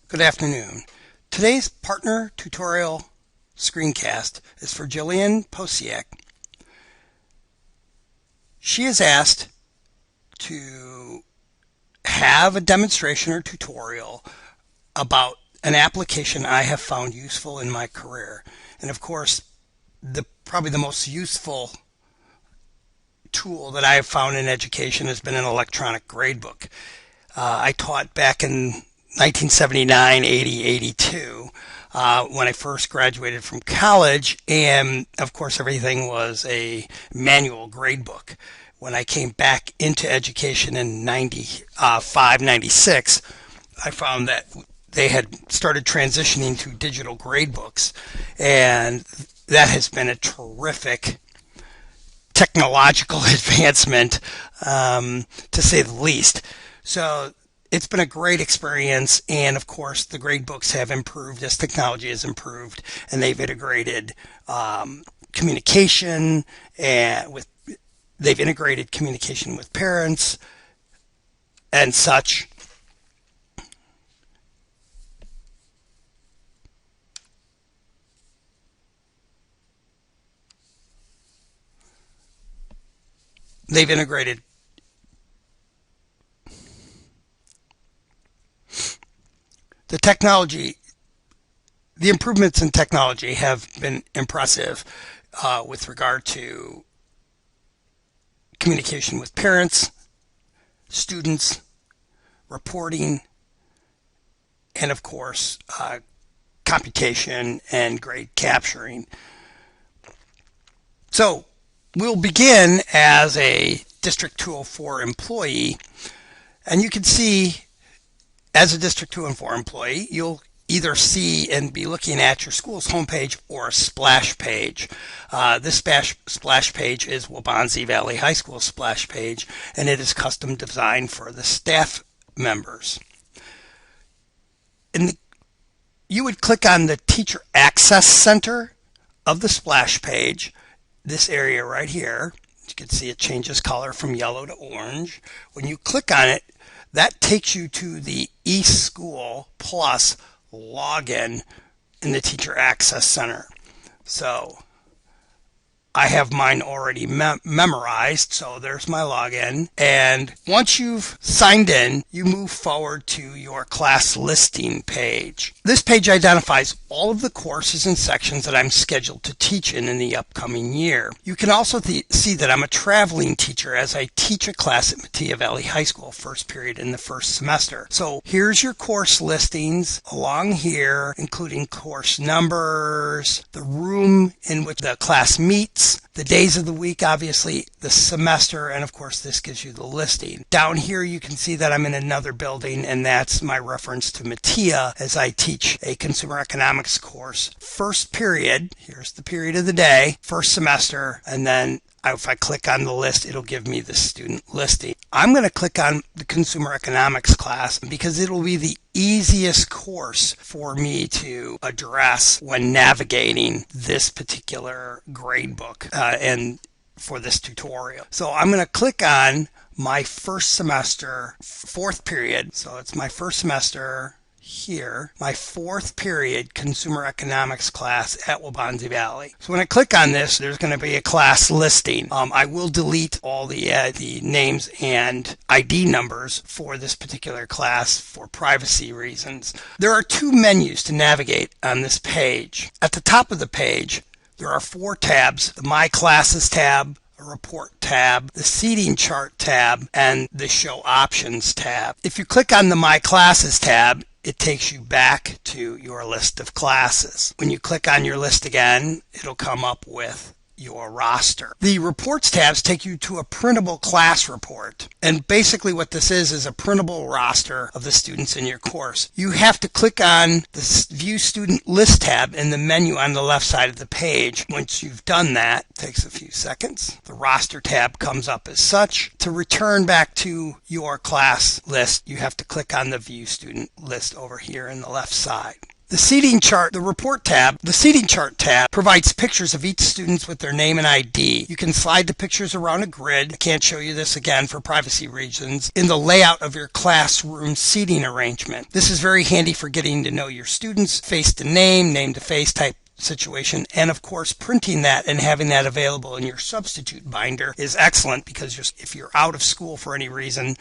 Good afternoon. Today's partner tutorial screencast is for Jillian Posiak. She is asked to have a demonstration or tutorial about an application I have found useful in my career. And of course, probably the most useful tool that I have found in education has been an electronic gradebook. I taught back in 1979, 80, 82, when I first graduated from college, and of course everything was a manual gradebook. When I came back into education in 95, 96, I found that they had started transitioning to digital gradebooks, and that has been a terrific technological advancement, to say the least. So it's been a great experience, and of course the grade books have improved as technology has improved, and they've integrated communication with parents and such. They've integrated the improvements in technology have been impressive with regard to communication with parents, students, reporting, and of course, computation and grade capturing. So we'll begin as a District 204 employee, and you can see as a District 204 employee, you'll either see and be looking at your school's homepage or a splash page. This splash page is Waubonsie Valley High School splash page, and it is custom designed for the staff members. You would click on the Teacher Access Center of the splash page, this area right here. You can see it changes color from yellow to orange. When you click on it, that takes you to the eSchool Plus login in the Teacher Access Center. So I have mine already memorized, so there's my login. And once you've signed in, you move forward to your class listing page. This page identifies all of the courses and sections that I'm scheduled to teach in the upcoming year. You can also see that I'm a traveling teacher as I teach a class at Mattia Valley High School, first period in the first semester. So here's your course listings along here, including course numbers, the room in which the class meets, the days of the week, obviously, the semester, and of course this gives you the listing. Down here you can see that I'm in another building, and that's my reference to Mattia as I teach a consumer economics course. First period, here's the period of the day, first semester, and then if I click on the list, it'll give me the student listing. I'm going to click on the consumer economics class because it'll be the easiest course for me to address when navigating this particular grade book and for this tutorial. So I'm going to click on my first semester, fourth period. So it's my first semester here, my fourth period consumer economics class at Waubonsie Valley. So when I click on this, there's going to be a class listing. I will delete all the names and ID numbers for this particular class for privacy reasons. There are two menus to navigate on this page. At the top of the page, there are four tabs: the My Classes tab, a report tab, the seating chart tab, and the show options tab. If you click on the My Classes tab, it takes you back to your list of classes. When you click on your list again, it'll come up with your roster. The reports tabs take you to a printable class report. And basically what this is a printable roster of the students in your course. You have to click on the View Student List tab in the menu on the left side of the page. Once you've done that, it takes a few seconds. The roster tab comes up as such. To return back to your class list, you have to click on the View Student List over here in the left side. The seating chart, the report tab, the seating chart tab provides pictures of each student with their name and ID. You can slide the pictures around a grid. I can't show you this again for privacy reasons in the layout of your classroom seating arrangement. This is very handy for getting to know your students, face to name to face type situation, and of course printing that and having that available in your substitute binder is excellent because if you're out of school for any reason,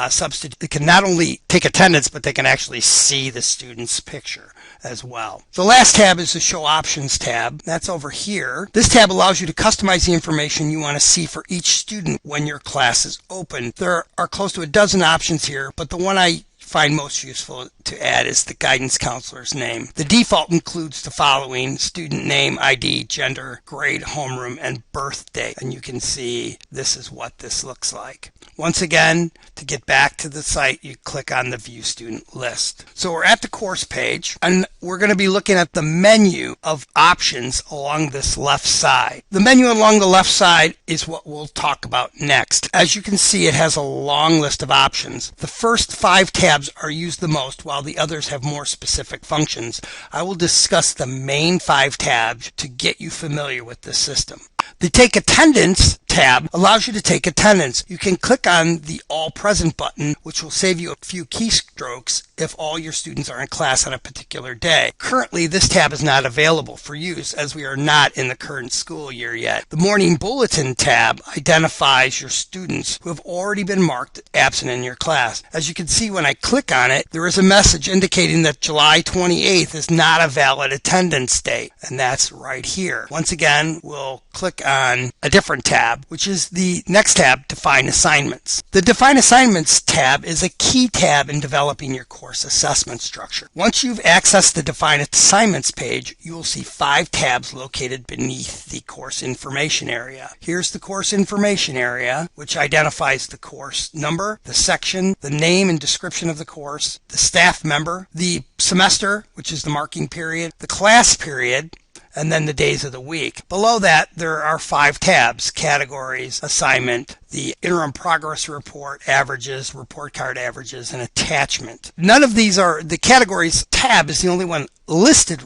substitute can not only take attendance but they can actually see the student's picture as well. The last tab is the Show Options tab. That's over here. This tab allows you to customize the information you want to see for each student when your class is open. There are close to a dozen options here, but the one I find most useful to add is the guidance counselor's name. The default includes the following: student name, ID, gender, grade, homeroom, and birthday. And you can see this is what this looks like. Once again, to get back to the site, you click on the View Student List. So we're at the course page, and we're going to be looking at the menu of options along this left side. The menu along the left side is what we'll talk about next. As you can see, it has a long list of options. The first 5 tabs are used the most, while the others have more specific functions. I will discuss the main 5 tabs to get you familiar with the system. The Take Attendance tab allows you to take attendance. You can click on the All Present button, which will save you a few keystrokes if all your students are in class on a particular day. Currently, this tab is not available for use as we are not in the current school year yet. The Morning Bulletin tab identifies your students who have already been marked absent in your class. As you can see, when I click on it, there is a message indicating that July 28th is not a valid attendance date, and that's right here. Once again, we'll click on a different tab, which is the next tab, Define Assignments. The Define Assignments tab is a key tab in developing your course assessment structure. Once you've accessed the Define Assignments page, you will see 5 tabs located beneath the course information area. Here's the course information area, which identifies the course number, the section, the name and description of the course, the staff member, the semester, which is the marking period, the class period, and then the days of the week. Below that, there are 5 tabs: categories, assignment, the interim progress report, averages, report card averages, and attachment. None of these are, the categories tab is the only one listed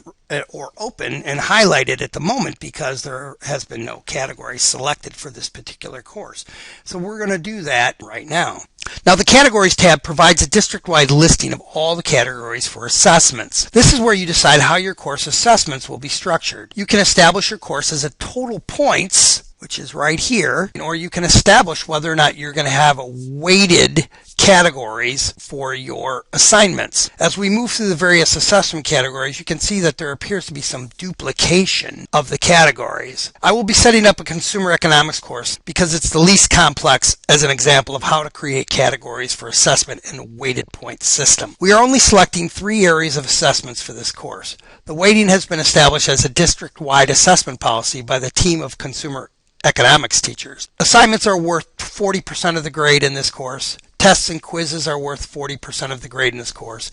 or open and highlighted at the moment because there has been no category selected for this particular course. So we're going to do that right now. Now, the Categories tab provides a district-wide listing of all the categories for assessments. This is where you decide how your course assessments will be structured. You can establish your course as a total points, which is right here, or you can establish whether or not you're going to have weighted categories for your assignments. As we move through the various assessment categories, you can see that there appears to be some duplication of the categories. I will be setting up a consumer economics course because it's the least complex as an example of how to create categories for assessment in a weighted point system. We are only selecting 3 areas of assessments for this course. The weighting has been established as a district-wide assessment policy by the team of consumer economics teachers. Assignments are worth 40% of the grade in this course. Tests and quizzes are worth 40% of the grade in this course.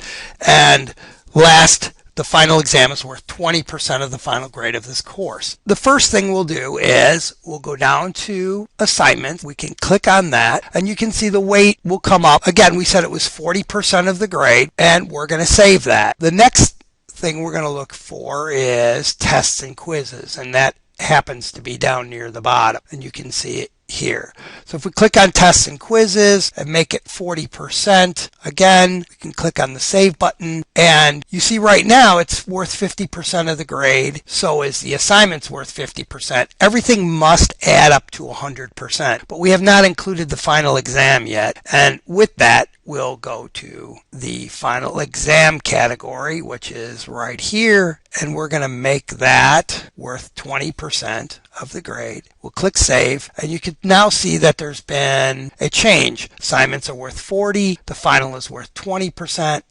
And last, the final exam is worth 20% of the final grade of this course. The first thing we'll do is we'll go down to assignments. We can click on that and you can see the weight will come up. Again, we said it was 40% of the grade and we're going to save that. The next thing we're going to look for is tests and quizzes, and that happens to be down near the bottom, and you can see it here. So if we click on tests and quizzes and make it 40%, again, we can click on the save button, and you see right now it's worth 50% of the grade. So is the assignments worth 50%. Everything must add up to 100%, but we have not included the final exam yet. And with that, we'll go to the final exam category, which is right here, and we're going to make that worth 20% of the grade. We'll click save, and you can now see that there's been a change. Assignments are worth 40, the final is worth 20%,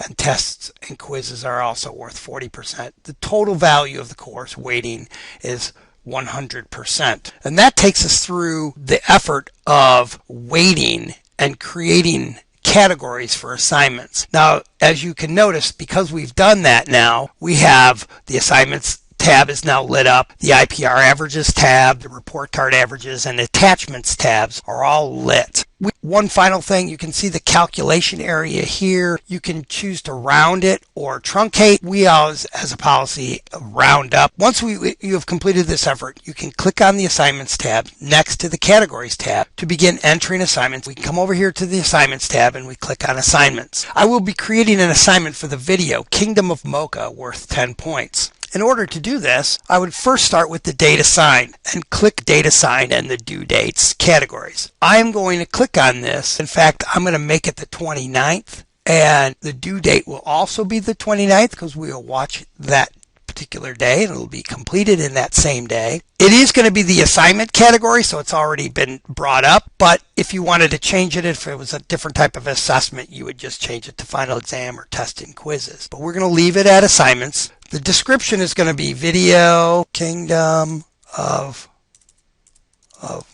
and tests and quizzes are also worth 40%. The total value of the course weighting is 100%. And that takes us through the effort of weighting and creating categories for assignments. Now, as you can notice, because we've done that now, we have the assignments tab is now lit up. The IPR averages tab, the report card averages, and attachments tabs are all lit. One final thing, you can see the calculation area here. You can choose to round it or truncate. We always, as a policy, round up. Once you have completed this effort, you can click on the assignments tab next to the categories tab to begin entering assignments. We can come over here to the assignments tab and we click on assignments. I will be creating an assignment for the video Kingdom of Mocha worth 10 points. In order to do this, I would first start with the date assigned and click date assigned and the due dates categories. I'm going to click on this. In fact, I'm going to make it the 29th, and the due date will also be the 29th because we will watch that particular day and it'll be completed in that same day. It is going to be the assignment category, so it's already been brought up, but if you wanted to change it, if it was a different type of assessment, you would just change it to final exam or test and quizzes. But we're going to leave it at assignments. The description is going to be video Kingdom of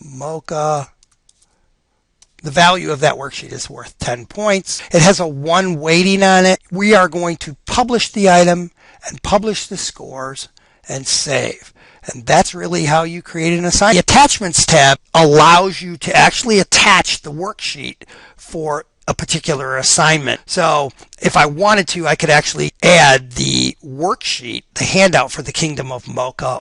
Mocha. The value of that worksheet is worth 10 points. It has a 1 weighting on it. We are going to publish the item and publish the scores and save. And that's really how you create an assignment. The attachments tab allows you to actually attach the worksheet for a particular assignment. So if I wanted to, I could actually add the worksheet, the handout for the Kingdom of Mocha